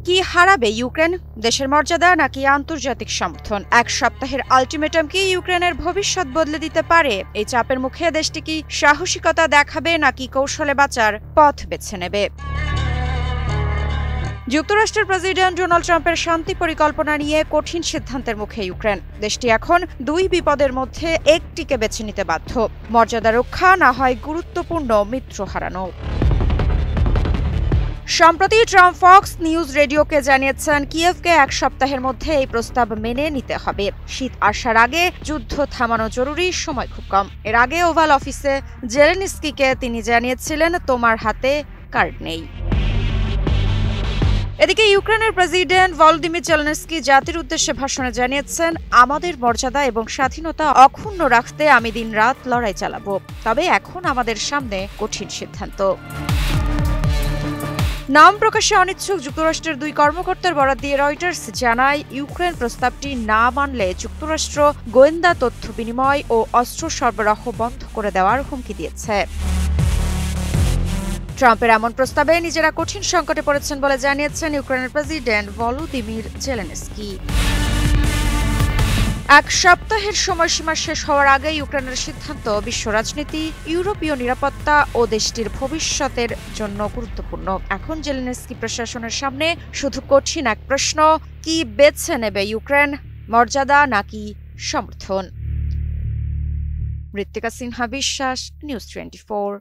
কি হারাবে ইউক্রেন? দেশের মর্যাদা নাকি আন্তর্জাতিক সমর্থন? এক সপ্তাহের আলটিমেটাম কি ইউক্রেনের ভবিষ্যৎ বদলে দিতে পারে? এই চাপের মুখে দেশটি কি সাহসিকতা দেখাবে নাকি কৌশলে বাঁচার পথ বেছে নেবে? যুক্তরাষ্ট্রের প্রেসিডেন্ট ডোনাল্ড ট্রাম্পের শান্তি পরিকল্পনা নিয়ে কঠিন সিদ্ধান্তের মুখে ইউক্রেন। দেশটি এখন দুই বিপদের মধ্যে একটিকে বেছে নিতে বাধ্য, মর্যাদা রক্ষা না হয় গুরুত্বপূর্ণ মিত্র হারানো। সম্প্রতি ট্রাম্প ফক্স নিউজ রেডিওকে জানিয়েছেন কিয়েভকে এক সপ্তাহের মধ্যে এই প্রস্তাব মেনে নিতে হবে। শীত আসার আগে যুদ্ধ থামানো জরুরি, সময় খুব কম। এর আগে ওভাল অফিসে জেলেনস্কিকে তিনি জানিয়েছিলেন, তোমার হাতে কার্ড নেই। এদিকে ইউক্রেনের প্রেসিডেন্ট ভলোদিমির জেলেনস্কি জাতির উদ্দেশ্যে ভাষণে জানিয়েছেন, আমাদের মর্যাদা এবং স্বাধীনতা অক্ষুণ্ণ রাখতে আমি দিনরাত লড়াই চালাবো, তবে এখন আমাদের সামনে কঠিন সিদ্ধান্ত। নাম প্রকাশে অনিচ্ছুক যুক্তরাষ্ট্রের দুই কর্মকর্তার বরাত দিয়ে রয়টার্স জানায়, ইউক্রেন প্রস্তাবটি না মানলে যুক্তরাষ্ট্র গোয়েন্দা তথ্য বিনিময় ও অস্ত্র সরবরাহ বন্ধ করে দেওয়ার হুমকি দিয়েছে। ট্রাম্পের এমন প্রস্তাবে নিজেরা কঠিন সংকটে পড়েছেন বলে জানিয়েছেন ইউক্রেনের প্রেসিডেন্ট ভলোদিমির জেলেনস্কি। এক সপ্তাহের সময়সীমা শেষ হওয়ার আগে ইউক্রেনের সিদ্ধান্ত বিশ্ব রাজনীতি, ইউরোপীয় নিরাপত্তা ও দেশটির ভবিষ্যতের জন্য গুরুত্বপূর্ণ। এখন জেলেনস্কি প্রশাসনের সামনে শুধু কঠিন এক প্রশ্ন, কি বেছে নেবে ইউক্রেন, মর্যাদা নাকি সমর্থন? মৃত্তিকা সিনহা বিশ্বাস, নিউজ 24।